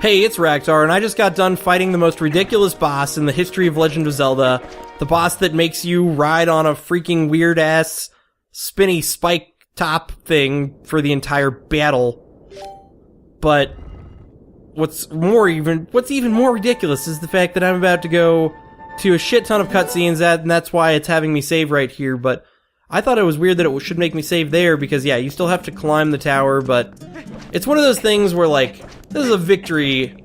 Hey, it's Raktar, and I just got done fighting the most ridiculous boss in the history of Legend of Zelda. The boss that makes you ride on a freaking weird-ass, spinny spike top thing for the entire battle. But what's even more ridiculous is the fact that I'm about to go to a shit ton of cutscenes, and that's why it's having me save right here, but I thought it was weird that it should make me save there, because yeah, you still have to climb the tower, but it's one of those things where, like, this is a victory.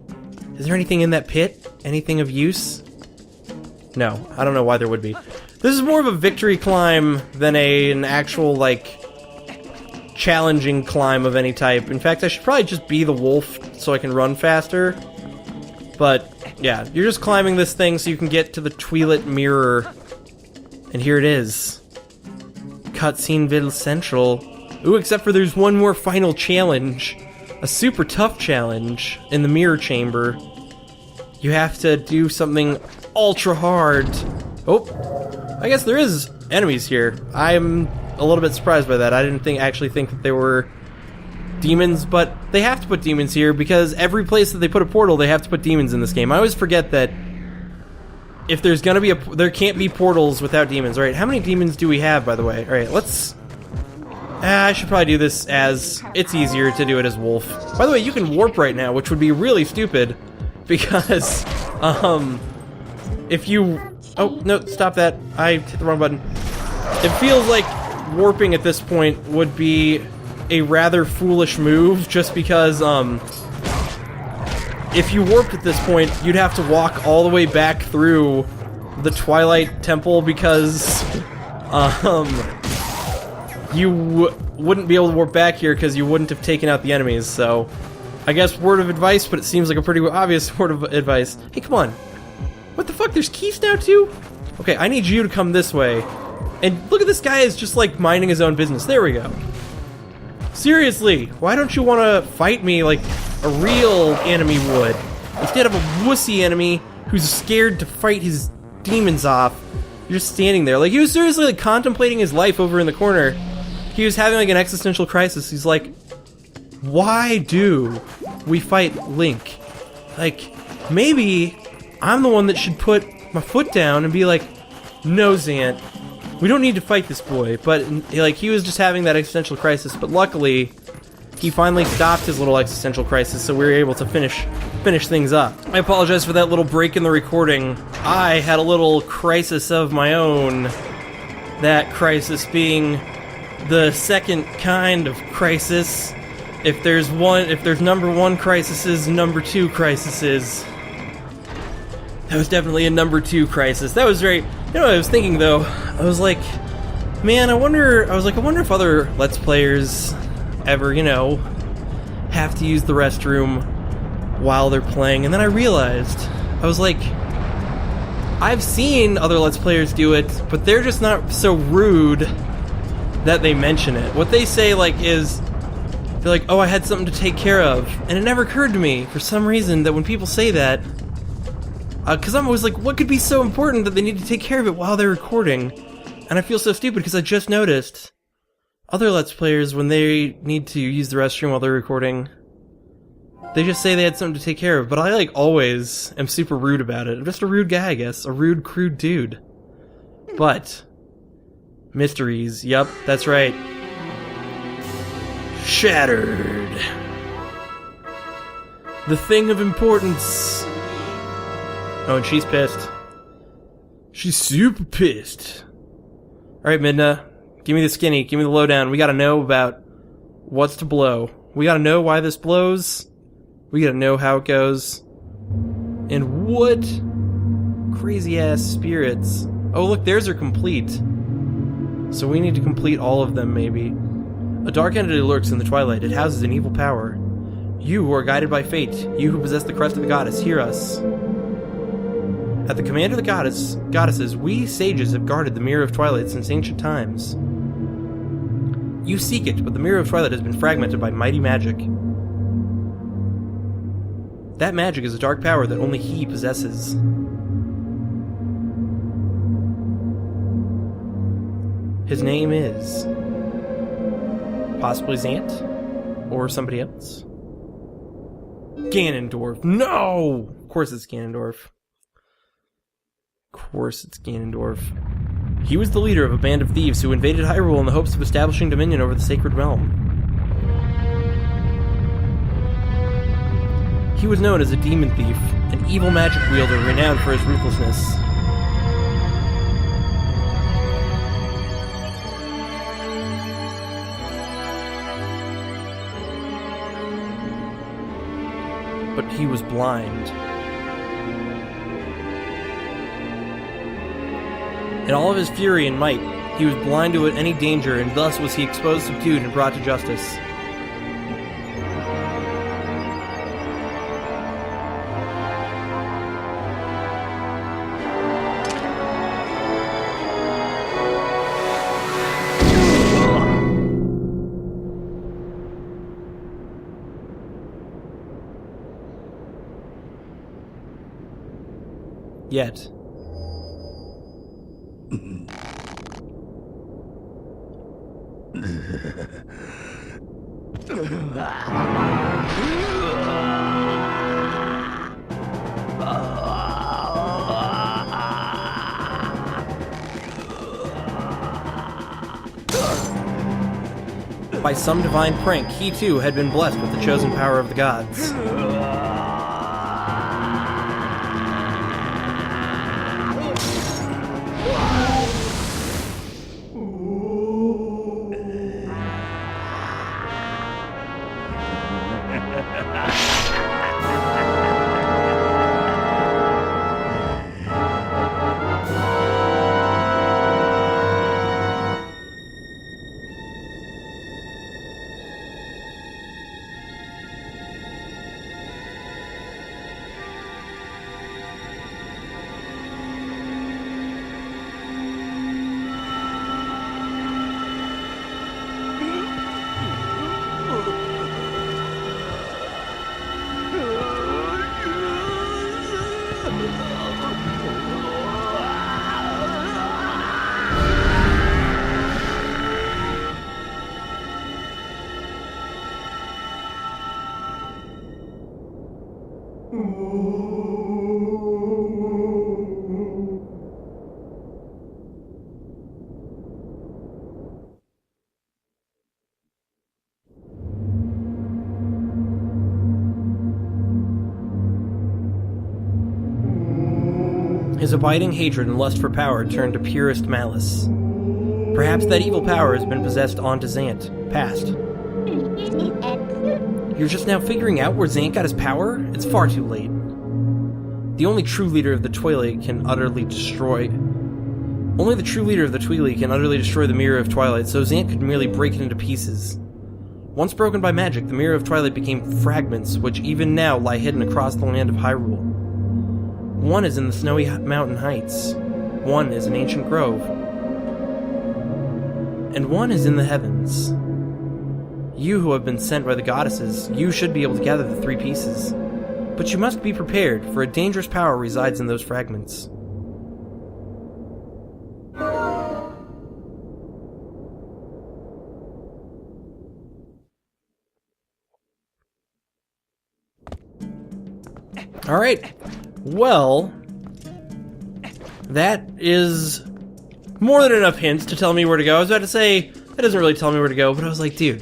Is there anything in that pit? Anything of use? No, I don't know why there would be. This is more of a victory climb than an actual, like, challenging climb of any type. In fact, I should probably just be the wolf so I can run faster. But, yeah, you're just climbing this thing so you can get to the Twilight mirror. And here it is. Cutsceneville Central. Ooh, except for there's one more final challenge. A super tough challenge in the mirror chamber. You have to do something ultra hard. Oh, I guess there is enemies here. I'm a little bit surprised by that. I didn't actually think that there were demons, but they have to put demons here because every place that they put a portal, they have to put demons in this game. I always forget that if there's gonna be there can't be portals without demons. All right, how many demons do we have, by the way? All right, let's. I should probably do this as it's easier to do it as wolf. By the way, you can warp right now, which would be really stupid because if you no, stop that. I hit the wrong button. It feels like warping at this point would be a rather foolish move just because if you warped at this point, you'd have to walk all the way back through the Twilight Temple because you wouldn't be able to warp back here because you wouldn't have taken out the enemies, so I guess word of advice, but it seems like a pretty obvious word of advice. Hey, come on. What the fuck? There's keys now, too? Okay, I need you to come this way. And look at this guy is just, like, minding his own business. There we go. Seriously, why don't you want to fight me like a real enemy would? Instead of a wussy enemy who's scared to fight his demons off, you're just standing there. Like, he was seriously, like, contemplating his life over in the corner. He was having, like, an existential crisis. He's like, why do we fight Link? Like, maybe I'm the one that should put my foot down and be like, no, Zant, we don't need to fight this boy. But, like, he was just having that existential crisis, but luckily, he finally stopped his little existential crisis, so we were able to finish things up. I apologize for that little break in the recording. I had a little crisis of my own. That crisis being the second kind of crisis. If there's number one crises, number two crises. That was definitely a number two crisis. That was very... You know what I was thinking, though? I was like, man, I wonder if other Let's Players ever, you know, have to use the restroom while they're playing. And then I realized, I was like, I've seen other Let's Players do it, but they're just not so rude that they mention it. What they say, like, is, they're like, oh, I had something to take care of. And it never occurred to me, for some reason, that when people say that, because I'm always like, what could be so important that they need to take care of it while they're recording? And I feel so stupid because I just noticed other Let's Players, when they need to use the restroom while they're recording, they just say they had something to take care of. But I, like, always am super rude about it. I'm just a rude guy, I guess. A rude, crude dude. But mysteries. Yep, that's right. Shattered. The thing of importance. Oh, and she's pissed. She's super pissed. Alright, Midna. Give me the skinny. Give me the lowdown. We gotta know about what's to blow. We gotta know why this blows. We gotta know how it goes. And what crazy-ass spirits. Oh, look, theirs are complete. So we need to complete all of them, maybe. A dark entity lurks in the Twilight. It houses an evil power. You who are guided by fate, you who possess the crest of the goddess, hear us. At the command of the goddesses, we sages have guarded the Mirror of Twilight since ancient times. You seek it, but the Mirror of Twilight has been fragmented by mighty magic. That magic is a dark power that only he possesses. His name is possibly Zant, or somebody else. Ganondorf. No! Of course it's Ganondorf. Of course it's Ganondorf. He was the leader of a band of thieves who invaded Hyrule in the hopes of establishing dominion over the Sacred Realm. He was known as a demon thief, an evil magic wielder renowned for his ruthlessness. But he was blind. In all of his fury and might, he was blind to any danger, and thus was he exposed, subdued, and brought to justice. Yet. By some divine prank, he too had been blessed with the chosen power of the gods. His abiding hatred and lust for power turned to purest malice. Perhaps that evil power has been possessed onto Zant, past. You're just now figuring out where Zant got his power? It's far too late. The only true leader of the Twilight can utterly destroy... Only the true leader of the Twilight can utterly destroy the Mirror of Twilight, so Zant could merely break it into pieces. Once broken by magic, the Mirror of Twilight became fragments, which even now lie hidden across the land of Hyrule. One is in the snowy mountain heights, one is an ancient grove, and one is in the heavens. You who have been sent by the goddesses, you should be able to gather the three pieces. But you must be prepared, for a dangerous power resides in those fragments. Alright, well, that is more than enough hints to tell me where to go. I was about to say, that doesn't really tell me where to go, but I was like, dude,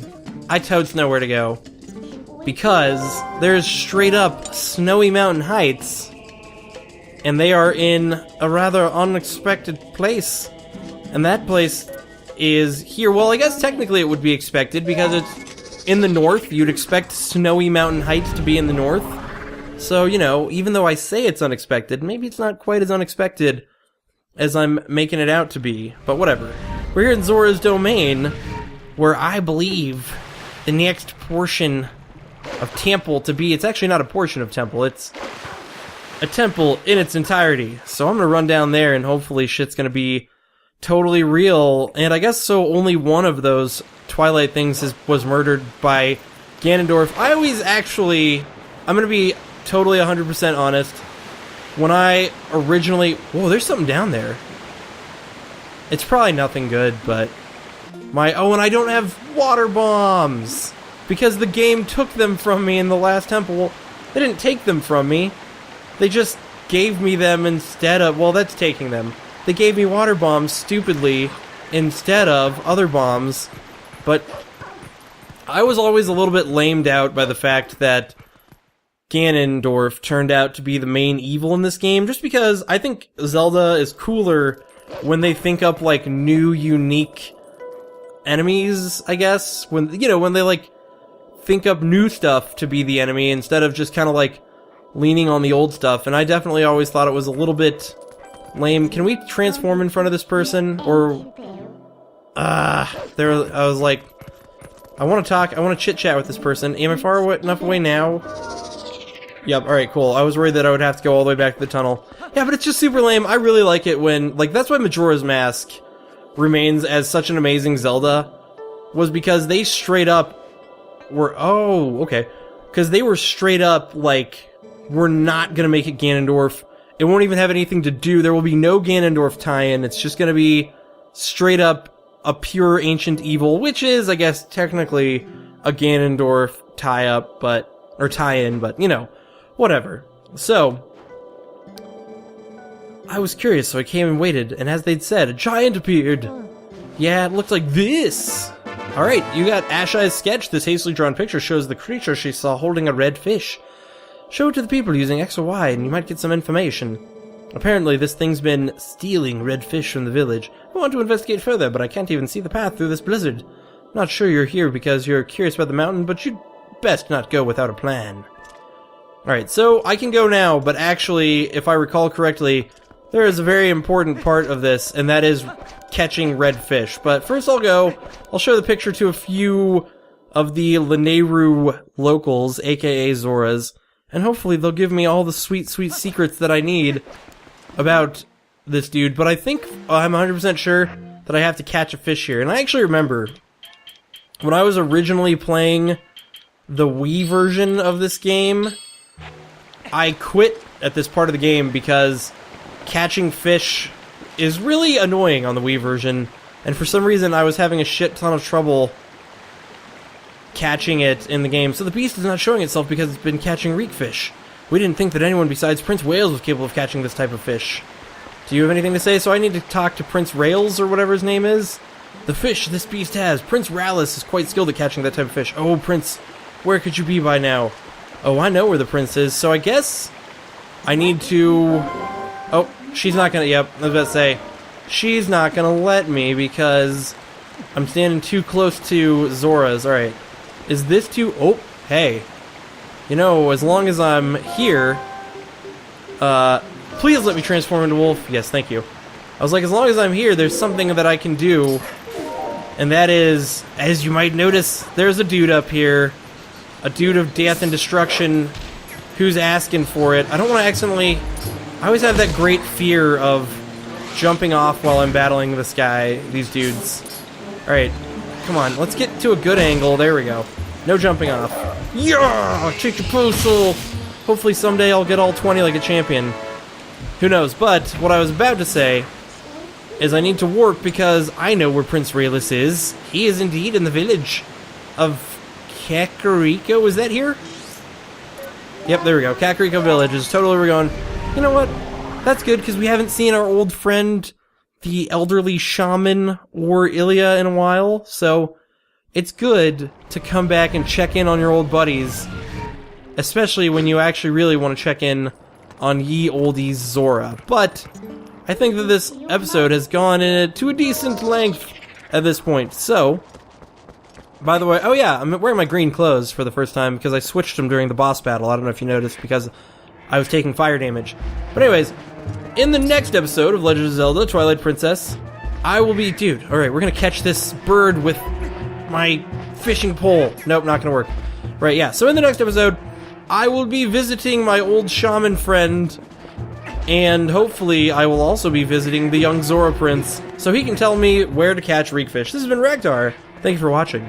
I totes know where to go. Because there's straight up snowy mountain heights, and they are in a rather unexpected place. And that place is here. Well, I guess technically it would be expected, because it's in the north. You'd expect snowy mountain heights to be in the north. So, you know, even though I say it's unexpected, maybe it's not quite as unexpected as I'm making it out to be. But whatever. We're here in Zora's Domain, where I believe the next portion of temple to be... It's actually not a portion of temple, it's a temple in its entirety. So I'm gonna run down there and hopefully shit's gonna be totally real. And I guess so only one of those Twilight things was murdered by Ganondorf. I always actually... I'm gonna be totally 100% honest. When I originally... Whoa, there's something down there. It's probably nothing good, but... Oh, and I don't have water bombs! Because the game took them from me in the last temple. They didn't take them from me. They just gave me them instead of... Well, that's taking them. They gave me water bombs, stupidly, instead of other bombs. But I was always a little bit lamed out by the fact that Ganondorf turned out to be the main evil in this game, just because I think Zelda is cooler when they think up, like, new, unique enemies, I guess. When, you know, when they, like, think up new stuff to be the enemy instead of just kind of, like, leaning on the old stuff. And I definitely always thought it was a little bit lame. Can we transform in front of this person? Or... I was like... I want to talk, I want to chit-chat with this person. Am I far enough away now? Yep, alright, cool. I was worried that I would have to go all the way back to the tunnel. Yeah, but it's just super lame. I really like it when... Like, that's why Majora's Mask remains as such an amazing Zelda, was because they straight up were... Oh, okay. Because they were straight up, like, we're not gonna make it Ganondorf. It won't even have anything to do. There will be no Ganondorf tie-in. It's just gonna be straight up a pure ancient evil, which is, I guess, technically a Ganondorf tie-up, but... Or tie-in, but, you know, whatever. So, I was curious, so I came and waited, and as they'd said, a giant appeared. Yeah, it looked like this. Alright, you got Ashai's sketch. This hastily drawn picture shows the creature she saw holding a red fish. Show it to the people using X or Y, and you might get some information. Apparently, this thing's been stealing red fish from the village. I want to investigate further, but I can't even see the path through this blizzard. Not sure you're here because you're curious about the mountain, but you'd best not go without a plan. Alright, so I can go now, but actually, if I recall correctly, there is a very important part of this, and that is catching red fish. But first I'll show the picture to a few of the Lanayru locals, aka Zoras, and hopefully they'll give me all the sweet, sweet secrets that I need about this dude. But I think I'm 100% sure that I have to catch a fish here. And I actually remember, when I was originally playing the Wii version of this game, I quit at this part of the game because catching fish is really annoying on the Wii version, and for some reason I was having a shit ton of trouble catching it in the game. So the beast is not showing itself because it's been catching reek fish. We didn't think that anyone besides Prince Wales was capable of catching this type of fish. Do you have anything to say? So I need to talk to Prince Rails, or whatever his name is. The fish this beast has. Prince Ralis is quite skilled at catching that type of fish. Oh, Prince, where could you be by now? Oh, I know where the prince is, so I guess I need to... Oh, she's not gonna... Yep, I was about to say, she's not gonna let me because I'm standing too close to Zora's. Alright, is this too... Oh, hey. You know, as long as I'm here... please let me transform into wolf. Yes, thank you. I was like, as long as I'm here, there's something that I can do. And that is, as you might notice, there's a dude up here. A dude of death and destruction who's asking for it. I don't want to accidentally... I always have that great fear of jumping off while I'm battling this guy, these dudes. Alright, come on, let's get to a good angle. There we go. No jumping off. Yeah! Take your postal! Hopefully someday I'll get all 20 like a champion. Who knows? But what I was about to say is I need to warp because I know where Prince Ralis is. He is indeed in the village of Kakariko. Is that here? Yep, there we go. Kakariko Village is totally where we're going. You know what? That's good because we haven't seen our old friend, the elderly shaman or Ilya, in a while. So it's good to come back and check in on your old buddies, especially when you actually really want to check in on ye oldies Zora. But I think that this episode has gone to a decent length at this point. So, by the way, oh yeah, I'm wearing my green clothes for the first time because I switched them during the boss battle. I don't know if you noticed because I was taking fire damage. But anyways, in the next episode of Legend of Zelda Twilight Princess, I will be... Dude, alright, we're gonna catch this bird with my fishing pole. Nope, not gonna work. Right, yeah, so in the next episode, I will be visiting my old shaman friend, and hopefully I will also be visiting the young Zora Prince, so he can tell me where to catch reekfish. This has been Ragtar. Thank you for watching.